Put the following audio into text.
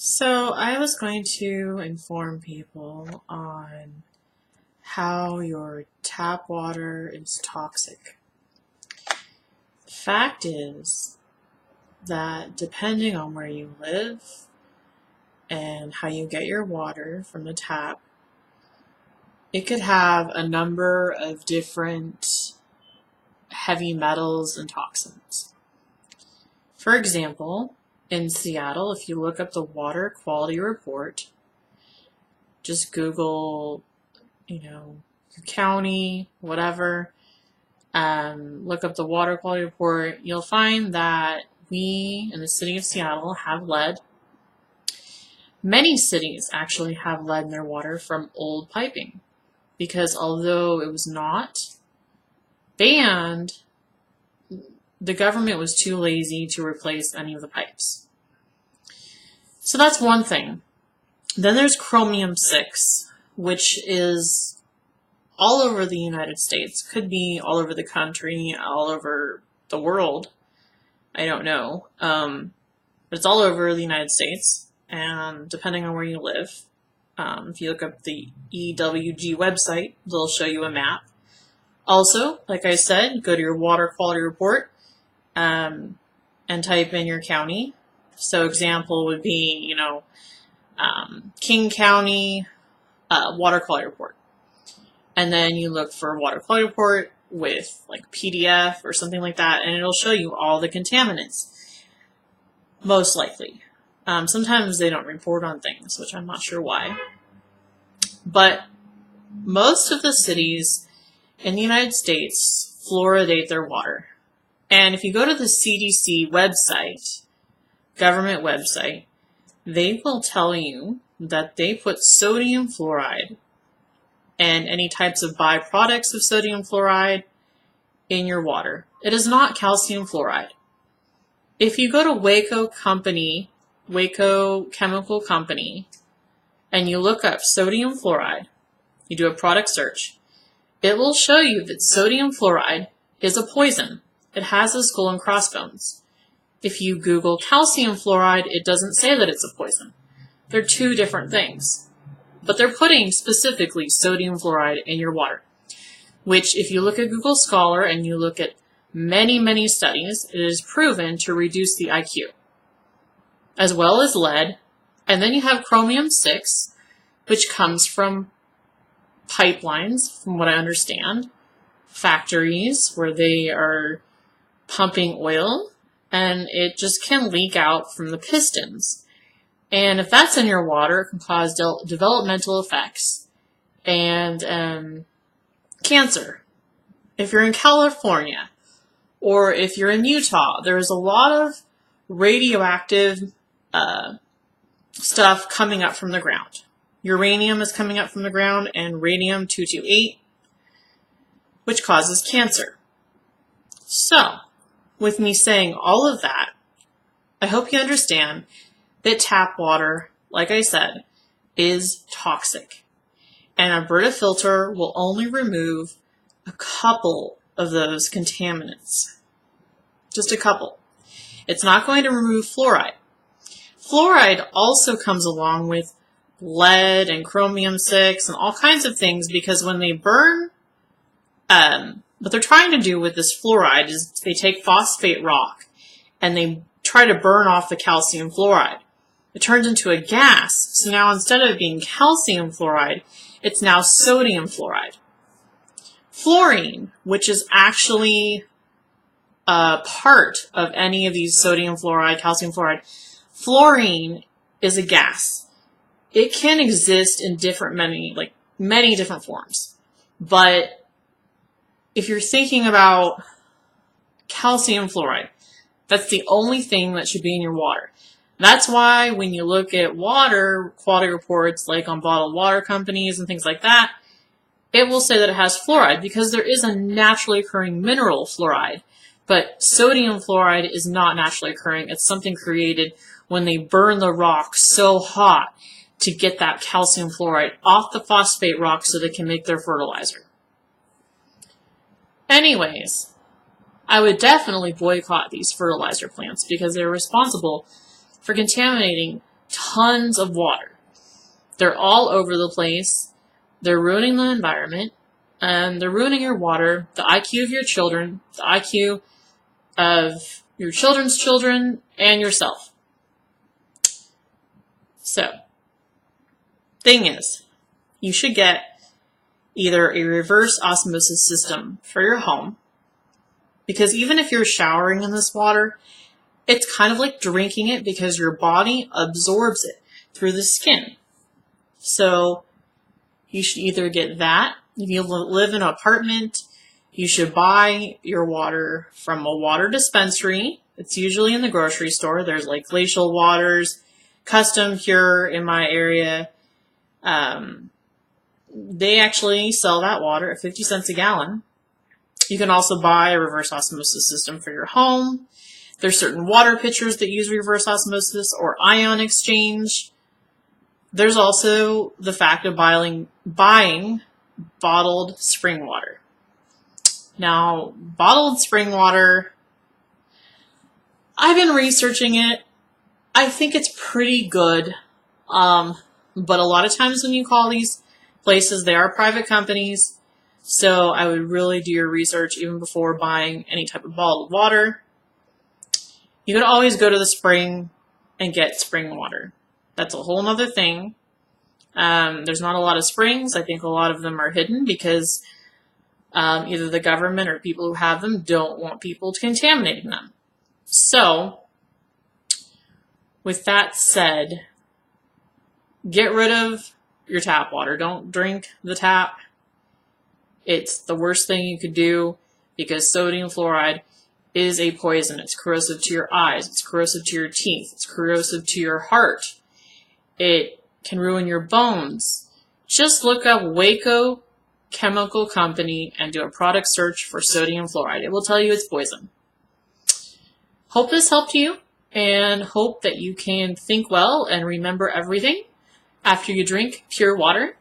So I was going to inform people on how your tap water is toxic. The fact is that depending on where you live and how you get your water from the tap, it could have a number of different heavy metals and toxins. For example, in Seattle, if you look up the water quality report, just Google, your county, whatever, look up the water quality report, you'll find that we in the city of Seattle have lead. Many cities actually have lead in their water from old piping because although it was not banned, the government was too lazy to replace any of the pipes. So that's one thing. Then there's chromium-6, which is all over the United States. Could be all over the country, all over the world. I don't know. But it's all over the United States, and depending on where you live, if you look up the EWG website, they'll show you a map. Also, like I said, go to your water quality report and type in your county. So example would be, King County water quality report. And then you look for water quality report with like PDF or something like that, and it'll show you all the contaminants, most likely. Sometimes they don't report on things, which I'm not sure why. But most of the cities in the United States fluoridate their water. And if you go to the CDC website, government website, they will tell you that they put sodium fluoride and any types of byproducts of sodium fluoride in your water. It is not calcium fluoride. If you go to Waco Chemical Company, and you look up sodium fluoride, you do a product search, it will show you that sodium fluoride is a poison. It has a skull and crossbones. If you Google calcium fluoride, it doesn't say that it's a poison. They're two different things. But they're putting specifically sodium fluoride in your water, which if you look at Google Scholar and you look at many, many studies, it is proven to reduce the IQ, as well as lead. And then you have chromium-6, which comes from pipelines, from what I understand, factories where they are pumping oil, and it just can leak out from the pistons. And if that's in your water, it can cause developmental effects and cancer. If you're in California or if you're in Utah, there's a lot of radioactive stuff coming up from the ground. Uranium is coming up from the ground and radium-228, which causes cancer. So, with me saying all of that, I hope you understand that tap water, like I said, is toxic. And a Brita filter will only remove a couple of those contaminants. Just a couple. It's not going to remove fluoride. Fluoride also comes along with lead and chromium-6 and all kinds of things because when they burn, what they're trying to do with this fluoride is they take phosphate rock and they try to burn off the calcium fluoride. It turns into a gas, so now instead of being calcium fluoride, it's now sodium fluoride. Fluorine, which is actually a part of any of these sodium fluoride, calcium fluoride, fluorine is a gas. It can exist in many different forms. But if you're thinking about calcium fluoride, that's the only thing that should be in your water. That's why when you look at water quality reports, like on bottled water companies and things like that, it will say that it has fluoride because there is a naturally occurring mineral fluoride. But sodium fluoride is not naturally occurring. It's something created when they burn the rock so hot to get that calcium fluoride off the phosphate rock so they can make their fertilizer. Anyways, I would definitely boycott these fertilizer plants because they're responsible for contaminating tons of water. They're all over the place. They're ruining the environment, and they're ruining your water, the IQ of your children, the IQ of your children's children, and yourself. So, thing is, you should get either a reverse osmosis system for your home, because even if you're showering in this water, it's kind of like drinking it because your body absorbs it through the skin. So you should either get that. If you live in an apartment, you should buy your water from a water dispensary. It's usually in the grocery store. There's like Glacial Waters, Custom Pure in my area. They actually sell that water at 50 cents a gallon. You can also buy a reverse osmosis system for your home. There's certain water pitchers that use reverse osmosis or ion exchange. There's also the fact of buying bottled spring water. Now, bottled spring water, I've been researching it. I think it's pretty good. But a lot of times when you call these places, they are private companies. So I would really do your research even before buying any type of bottled water. You could always go to the spring and get spring water. That's a whole nother thing. There's not a lot of springs. I think a lot of them are hidden because either the government or people who have them don't want people contaminating them. So, with that said, get rid of your tap water. Don't drink the tap. It's the worst thing you could do because sodium fluoride is a poison. It's corrosive to your eyes. It's corrosive to your teeth. It's corrosive to your heart. It can ruin your bones. Just look up Waco Chemical Company and do a product search for sodium fluoride. It will tell you it's poison. Hope this helped you, and hope that you can think well and remember everything after you drink pure water.